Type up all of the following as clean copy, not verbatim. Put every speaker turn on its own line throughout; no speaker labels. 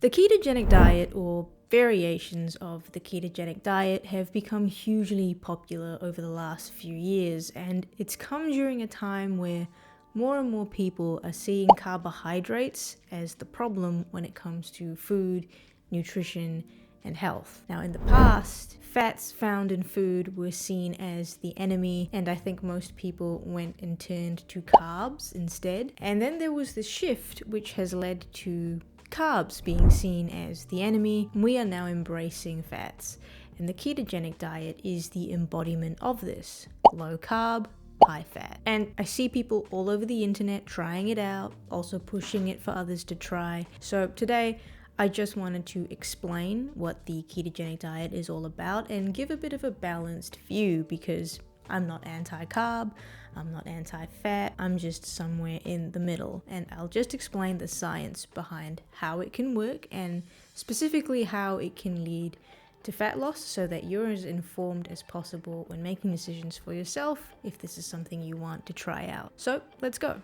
The ketogenic diet, or variations of the ketogenic diet, have become hugely popular over the last few years, and it's come during a time where more and more people are seeing carbohydrates as the problem when it comes to food, nutrition, and health. Now, in the past, fats found in food were seen as the enemy, and I think most people went and turned to carbs instead. And then there was this shift which has led to carbs being seen as the enemy. We are now embracing fats, and the ketogenic diet is the embodiment of this. Low carb, high fat. And I see people all over the internet trying it out, also pushing it for others to try. So today, I just wanted to explain what the ketogenic diet is all about and give a bit of a balanced view, because I'm not anti-carb, I'm not anti-fat, I'm just somewhere in the middle. And I'll just explain the science behind how it can work and specifically how it can lead to fat loss, so that you're as informed as possible when making decisions for yourself if this is something you want to try out. So let's go.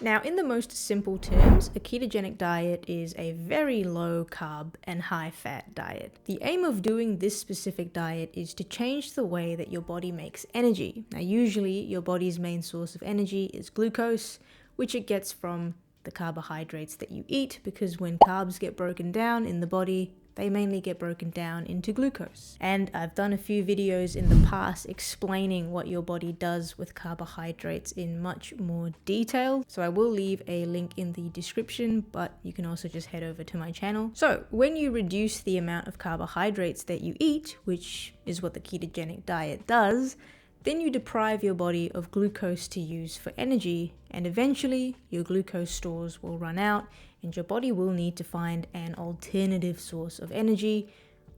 Now, in the most simple terms, a ketogenic diet is a very low carb and high fat diet. The aim of doing this specific diet is to change the way that your body makes energy. Now, usually your body's main source of energy is glucose, which it gets from the carbohydrates that you eat, because when carbs get broken down in the body, they mainly get broken down into glucose. And I've done a few videos in the past explaining what your body does with carbohydrates in much more detail. So I will leave a link in the description, but you can also just head over to my channel. So when you reduce the amount of carbohydrates that you eat, which is what the ketogenic diet does, then you deprive your body of glucose to use for energy, and eventually your glucose stores will run out and your body will need to find an alternative source of energy,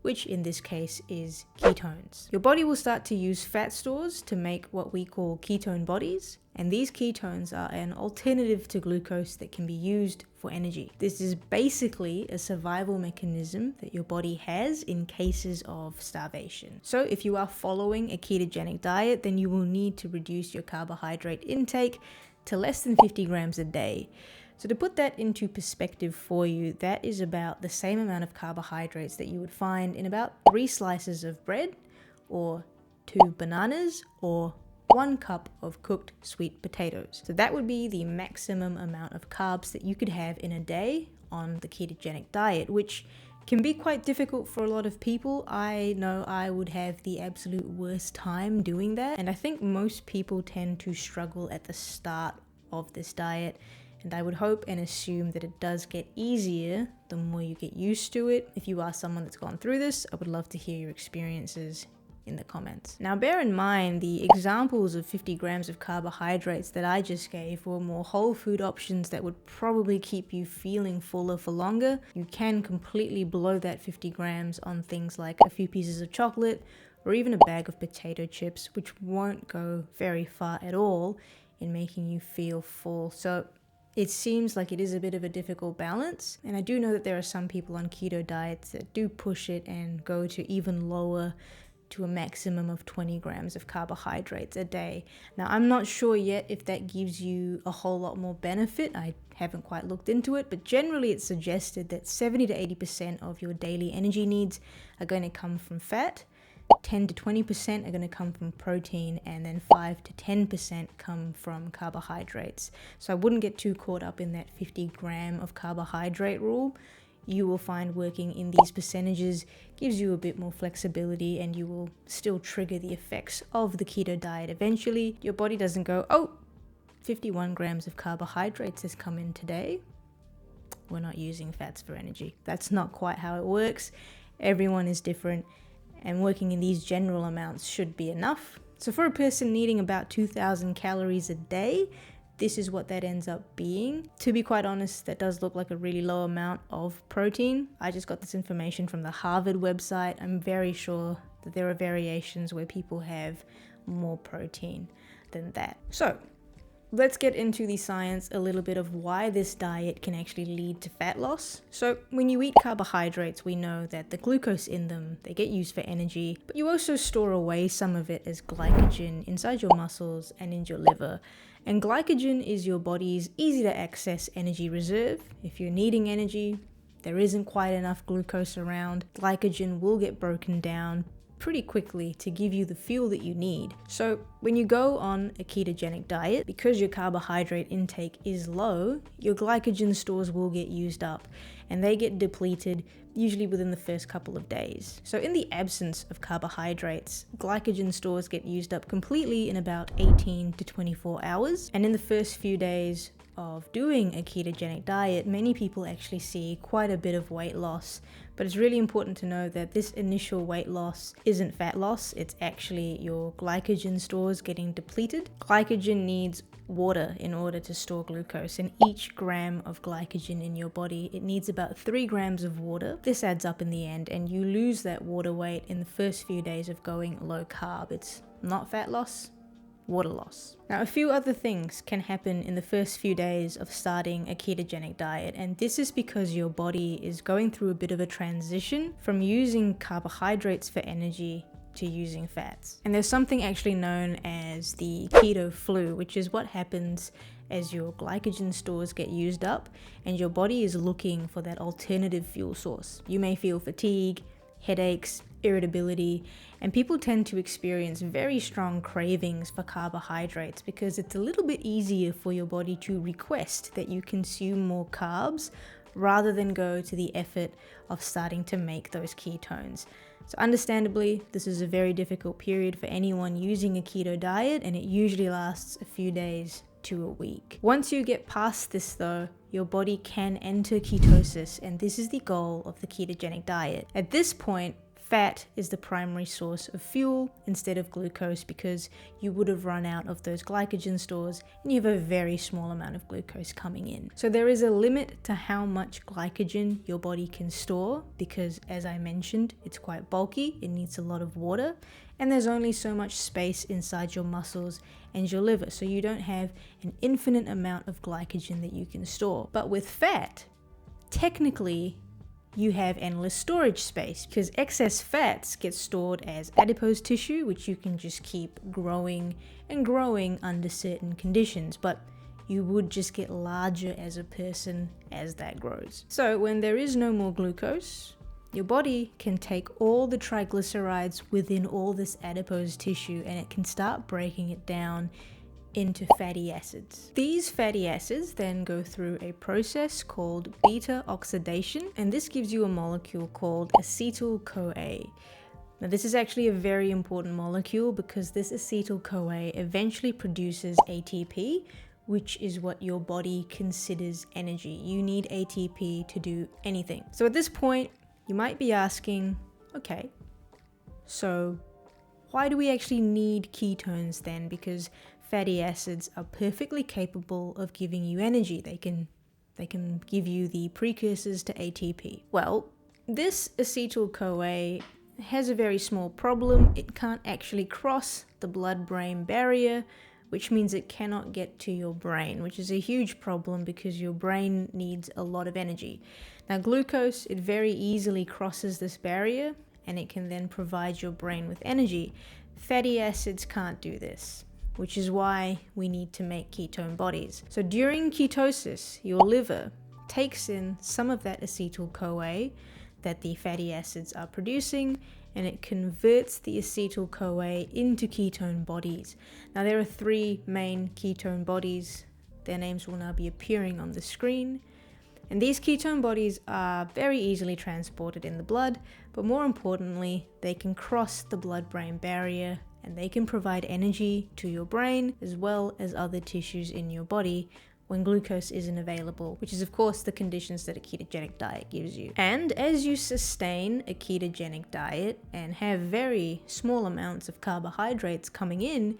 which in this case is ketones. Your body will start to use fat stores to make what we call ketone bodies, and these ketones are an alternative to glucose that can be used for energy. This is basically a survival mechanism that your body has in cases of starvation. So if you are following a ketogenic diet, then you will need to reduce your carbohydrate intake to less than 50 grams a day. So to put that into perspective for you, that is about the same amount of carbohydrates that you would find in about 3 slices of bread, or 2 bananas, or 1 cup of cooked sweet potatoes. So that would be the maximum amount of carbs that you could have in a day on the ketogenic diet, which can be quite difficult for a lot of people. I know I would have the absolute worst time doing that, and I think most people tend to struggle at the start of this diet. And I would hope and assume that it does get easier the more you get used to it. If you are someone that's gone through this, I would love to hear your experiences in the comments. Now, bear in mind the examples of 50 grams of carbohydrates that I just gave were more whole food options that would probably keep you feeling fuller for longer. You can completely blow that 50 grams on things like a few pieces of chocolate or even a bag of potato chips, which won't go very far at all in making you feel full. So it seems like it is a bit of a difficult balance, and I do know that there are some people on keto diets that do push it and go to even lower, to a maximum of 20 grams of carbohydrates a day. Now, I'm not sure yet if that gives you a whole lot more benefit. I haven't quite looked into it, but generally it's suggested that 70 to 80% of your daily energy needs are going to come from fat, 10 to 20% are going to come from protein, and then 5 to 10% come from carbohydrates. So I wouldn't get too caught up in that 50 gram of carbohydrate rule. You will find working in these percentages gives you a bit more flexibility, and you will still trigger the effects of the keto diet eventually. Your body doesn't go, oh, 51 grams of carbohydrates has come in today, we're not using fats for energy. That's not quite how it works. Everyone is different, and working in these general amounts should be enough. So for a person needing about 2,000 calories a day, this is what that ends up being. To be quite honest, that does look like a really low amount of protein. I just got this information from the Harvard website. I'm very sure that there are variations where people have more protein than that. So let's get into the science a little bit of why this diet can actually lead to fat loss. So when you eat carbohydrates, we know that the glucose in them, they get used for energy, but you also store away some of it as glycogen inside your muscles and in your liver. And glycogen is your body's easy to access energy reserve. If you're needing energy, there isn't quite enough glucose around, glycogen will get broken down pretty quickly to give you the fuel that you need. So when you go on a ketogenic diet, because your carbohydrate intake is low, your glycogen stores will get used up and they get depleted usually within the first couple of days. So in the absence of carbohydrates, glycogen stores get used up completely in about 18 to 24 hours. And in the first few days of doing a ketogenic diet, many people actually see quite a bit of weight loss. But it's really important to know that this initial weight loss isn't fat loss, it's actually your glycogen stores getting depleted. Glycogen needs water in order to store glucose, and each gram of glycogen in your body, it needs about 3 grams of water. This adds up in the end, and you lose that water weight in the first few days of going low carb. It's not fat loss, water loss. Now, a few other things can happen in the first few days of starting a ketogenic diet, and this is because your body is going through a bit of a transition from using carbohydrates for energy to using fats. And there's something actually known as the keto flu, which is what happens as your glycogen stores get used up and your body is looking for that alternative fuel source. You may feel fatigue, headaches, irritability, and people tend to experience very strong cravings for carbohydrates because it's a little bit easier for your body to request that you consume more carbs rather than go to the effort of starting to make those ketones. So understandably, this is a very difficult period for anyone using a keto diet, and it usually lasts a few days to a week. Once you get past this though, your body can enter ketosis, and this is the goal of the ketogenic diet. At this point, fat is the primary source of fuel instead of glucose because you would have run out of those glycogen stores and you have a very small amount of glucose coming in. So there is a limit to how much glycogen your body can store because, as I mentioned, it's quite bulky, it needs a lot of water, and there's only so much space inside your muscles and your liver, so you don't have an infinite amount of glycogen that you can store. But with fat, technically, you have endless storage space because excess fats get stored as adipose tissue, which you can just keep growing and growing under certain conditions, but you would just get larger as a person as that grows. So when there is no more glucose, your body can take all the triglycerides within all this adipose tissue and it can start breaking it down into fatty acids. These fatty acids then go through a process called beta oxidation, and this gives you a molecule called acetyl-CoA. Now this is actually a very important molecule because this acetyl-CoA eventually produces ATP, which is what your body considers energy. You need ATP to do anything. So at this point, you might be asking, okay, so why do we actually need ketones then? Because fatty acids are perfectly capable of giving you energy. They can give you the precursors to ATP. Well, this acetyl-CoA has a very small problem. It can't actually cross the blood-brain barrier, which means it cannot get to your brain, which is a huge problem because your brain needs a lot of energy. Now, glucose, it very easily crosses this barrier and it can then provide your brain with energy. Fatty acids can't do this, which is why we need to make ketone bodies. So during ketosis, your liver takes in some of that acetyl-CoA that the fatty acids are producing, and it converts the acetyl-CoA into ketone bodies. Now there are 3 main ketone bodies. Their names will now be appearing on the screen. And these ketone bodies are very easily transported in the blood, but more importantly, they can cross the blood-brain barrier and they can provide energy to your brain as well as other tissues in your body when glucose isn't available, which is of course the conditions that a ketogenic diet gives you. And as you sustain a ketogenic diet and have very small amounts of carbohydrates coming in,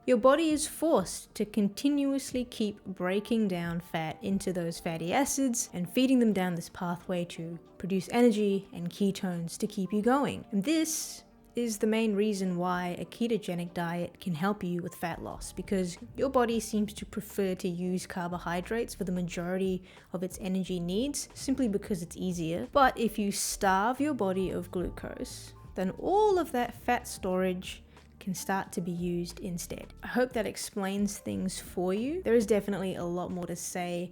your body is forced to continuously keep breaking down fat into those fatty acids and feeding them down this pathway to produce energy and ketones to keep you going. And this is the main reason why a ketogenic diet can help you with fat loss, because your body seems to prefer to use carbohydrates for the majority of its energy needs simply because it's easier. But if you starve your body of glucose, then all of that fat storage can start to be used instead. I hope that explains things for you. There is definitely a lot more to say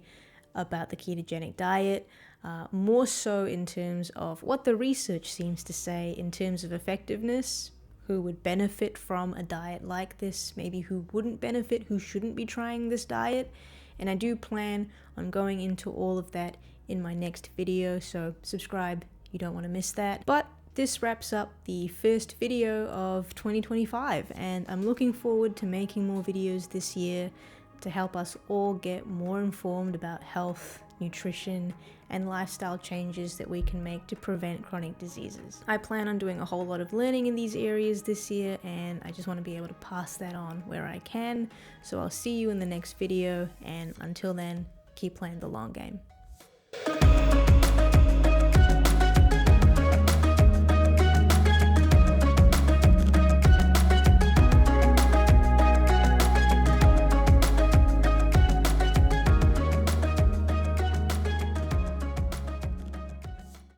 about the ketogenic diet, more so in terms of what the research seems to say in terms of effectiveness, who would benefit from a diet like this, maybe who wouldn't benefit, who shouldn't be trying this diet. And I do plan on going into all of that in my next video, so subscribe, you don't want to miss that. But this wraps up the first video of 2025, and I'm looking forward to making more videos this year to help us all get more informed about health, nutrition, and lifestyle changes that we can make to prevent chronic diseases. I plan on doing a whole lot of learning in these areas this year, and I just want to be able to pass that on where I can. So I'll see you in the next video, and until then, keep playing the long game.